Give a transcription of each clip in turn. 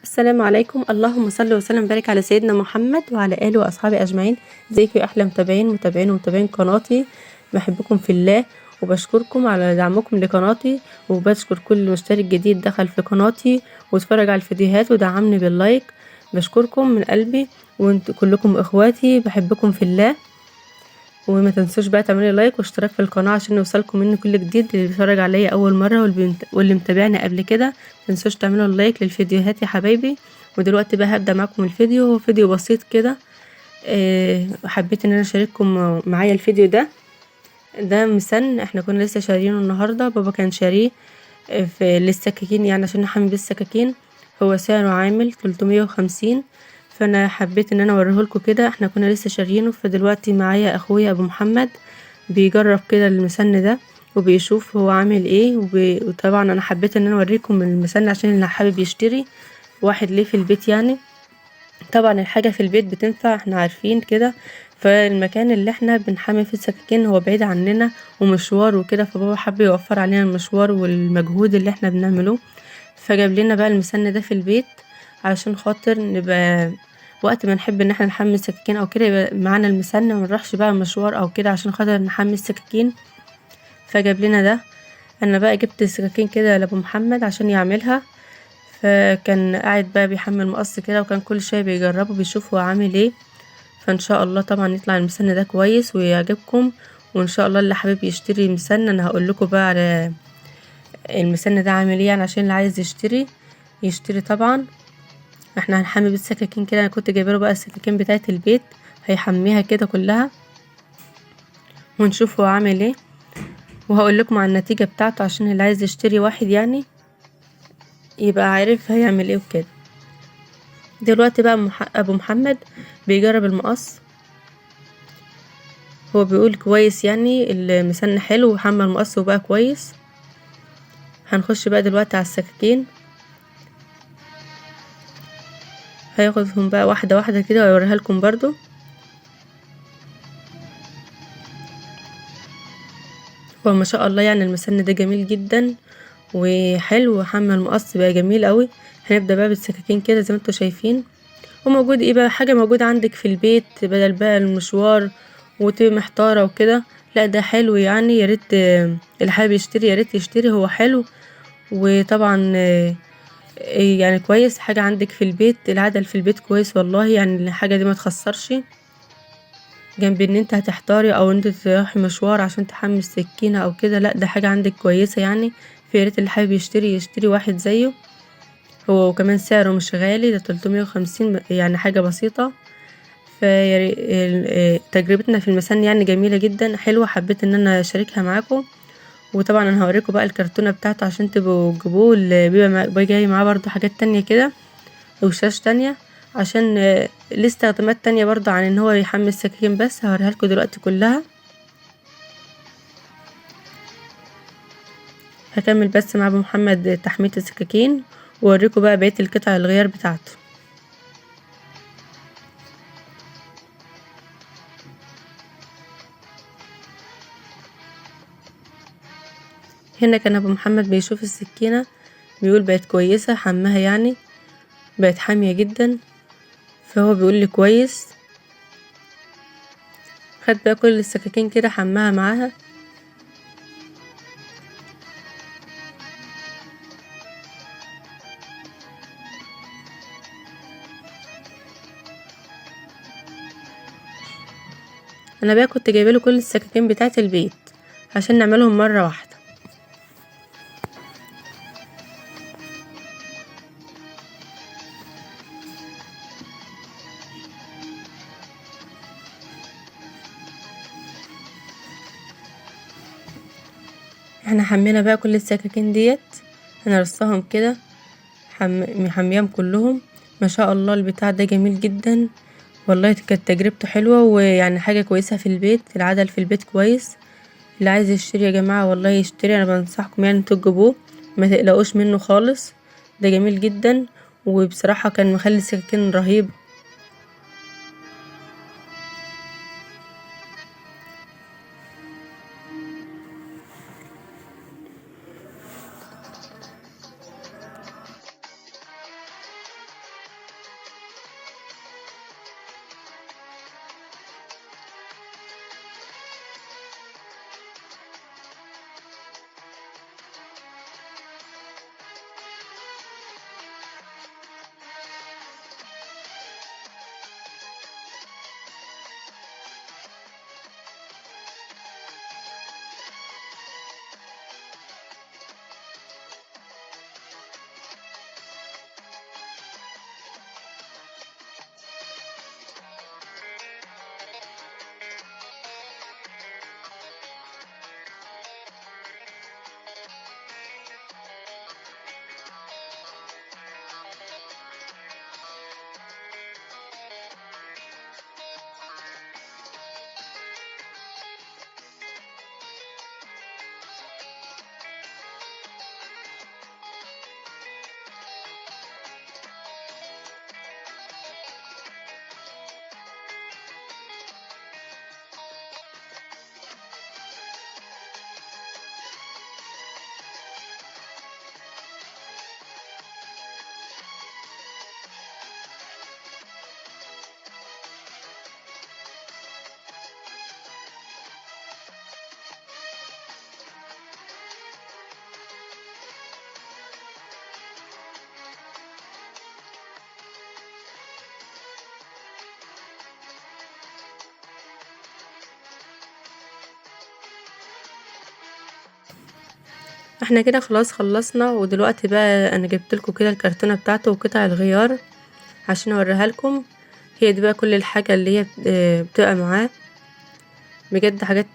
السلام عليكم، اللهم صل وسلم وبارك على سيدنا محمد وعلى آله وأصحابه أجمعين. ازيكم يا أحلى متابعين قناتي. بحبكم في الله وبشكركم على دعمكم لقناتي، وبشكر كل مشترك جديد دخل في قناتي واتفرج على الفيديوهات ودعمني باللايك. بشكركم من قلبي، وانتوا كلكم اخواتي، بحبكم في الله. وما تنسوش بقى تعملوا لايك واشتراك في القناة عشان يوصلكم مني كل جديد، اللي بيتفرج عليا اول مرة واللي متابعني قبل كده. ما تنسوش تعملوا لايك للفيديوهات يا حبايبي. ودلوقتي بقى هبدأ معاكم الفيديو، هو فيديو بسيط كده. حبيت ان انا اشارككم معايا الفيديو ده مسن احنا كنا لسه شارينه النهارده، بابا كان شاريه في للسكاكين، يعني عشان نحمي بيه السكاكين. هو سعره عامل 350. فانا حبيت ان انا اوريهولكوا كده، احنا كنا لسه شاريينه. فدلوقتي معايا اخويا ابو محمد بيجرب كده المسن ده وبيشوف هو عامل ايه. وطبعا انا حبيت ان انا اوريكم المسن عشان اللي حابب يشتري واحد ليه في البيت يعني. طبعا الحاجة في البيت بتنفع، احنا عارفين كده. فالمكان اللي احنا بنحمي فيه السكاكين هو بعيد عننا ومشوار وكده، فبابا حب يوفر علينا المشوار والمجهود اللي احنا بنعمله. فجاب لنا بقى المسن ده في البيت علشان خاطر نبقى وقت ما نحب ان احنا نحمي السكاكين او كده يبقى معانا المسن، ومنروحش بقى مشوار او كده عشان خاطر نحمي السكاكين. فجاب لنا ده. انا بقى جبت السكاكين كده لابو محمد عشان يعملها. فكان قاعد بقى بيحمل مقص كده، وكان كل شويه بيجربه بيشوف هو عامل ايه. فان شاء الله طبعا يطلع المسن ده كويس ويعجبكم. وان شاء الله اللي حابب يشتري مسن انا هقول لكم بقى على المسن ده عامل ايه، يعني عشان اللي عايز يشتري طبعا. احنا هنحمي بيه السكاكين كده، انا كنت جايبه له بقى السكاكين بتاعه البيت، هيحميها كده كلها ونشوف هو عامل ايه. وهقول لكم على النتيجه بتاعته عشان اللي عايز يشتري واحد يعني يبقى عارف هيعمل ايه وكده. دلوقتي بقى ابو محمد بيجرب المقص. هو بيقول كويس يعني المسن حلو وحمل المقص وبقى كويس. هنخش بقى دلوقتي على السكاكين، هياخدهم بقى واحده واحده كده ويوريها لكم برضو. هو ما شاء الله يعني المسن ده جميل جدا وحلو وحمل المقص بقى جميل قوي. هنبدا بقى بالسكاكين كده زي ما انتوا شايفين. وموجود ايه بقى، حاجه موجوده عندك في البيت بدل بقى المشوار وتبقي محتاره وكده. لا ده حلو يعني، يا ريت اللي حابب يشتري يا ريت يشتري، هو حلو. وطبعا يعني كويس حاجه عندك في البيت، العدل في البيت كويس والله، يعني الحاجه دي ما تخسرش جنب ان انت هتحتاري او انت تروحي مشوار عشان تحمي السكينه او كده. لا ده حاجه عندك كويسه يعني. فيا ريت اللي حابب يشتري واحد زيه. هو كمان سعره مش غالي، ده 350 يعني حاجه بسيطه. تجربتنا في المسن يعني جميله جدا حلوه، حبيت ان انا اشاركها معاكم. وطبعا انا هوريكم بقى الكرتونه بتاعته عشان تبقوا تجيبوه، اللي بيبقى جاي معاه برضو حاجات تانية كده وشاش تانية عشان ليه استخدامات تانية برضو عن ان هو يحمل السكاكين. بس هوريها لكم دلوقتي كلها. هكمل بس مع ابو محمد تحمية السكاكين واوريكم بقى بقية القطع الغيار بتاعته. هنا كان ابو محمد بيشوف السكينة، بيقول بقت كويسة حماها يعني، بقت حامية جدا. فهو بيقول لي كويس. خد بقى كل السكاكين كده حماها معاها. انا بقى كنت جايبه له كل السكاكين بتاعه البيت عشان نعملهم مره واحده. احنا حمينا بقى كل السكاكين ديت، انا رصاهم كده محميهم كلهم. ما شاء الله البتاع ده جميل جدا والله، كانت تجربته حلوه ويعني حاجه كويسه في البيت، العدل في البيت كويس. اللي عايز يشتري يا جماعه والله يشتري، انا بنصحكم يعني انتوا تجيبوه، ما تقلقوش منه خالص، ده جميل جدا. وبصراحه كان مخلي السكاكين رهيب. احنا كده خلاص خلصنا، ودلوقتي بقى انا جبتلكوا كده الكرتونة بتاعته وقطع الغيار عشان اوريها لكم. هي دي بقى كل الحاجة اللي هي بتبقى معاه، بجد حاجات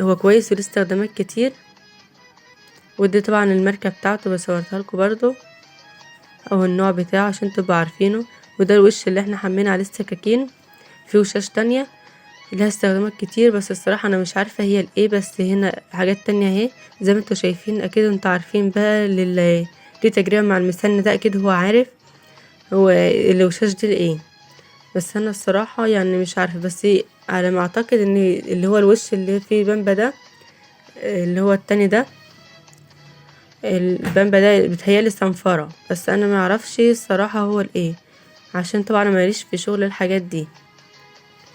هو كويس وليه استخدامات كتير. ودي طبعا الماركة بتاعته بصورتها لكم برضو، او النوع بتاعه عشان تبقوا عارفينه. وده الوش اللي احنا حمينا عليه السكاكين. في وشاش تانية لها استخدامات كتير، بس الصراحة انا مش عارفة هي الايه، بس هنا حاجات تانية اهي زي ما انتوا شايفين. اكيد انتوا عارفين بقى ليه تجربة مع المسن ده، اكيد هو عارف هو الوشاش دي لايه. بس انا الصراحة يعني مش عارفة، بس على ما اعتقد ان اللي هو الوش اللي فيه بامبا ده، اللي هو التاني ده، البامبا ده بتهيالي صنفرة، بس انا ما اعرفش الصراحة هو الايه، عشان طبعا انا ماليش في شغل الحاجات دي.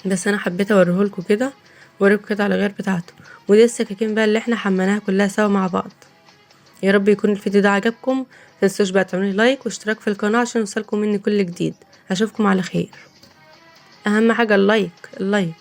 بس انا حبيت اوريهولكوا كده، واوريكوا كده على غير بتاعته. ودي السكاكين بقى اللي احنا حمناها كلها سوا مع بعض. يا رب يكون الفيديو ده عجبكم. متنسوش بقى تعملوا لايك واشتراك في القناة عشان يوصلكم مني كل جديد. اشوفكم على خير. اهم حاجة اللايك اللايك.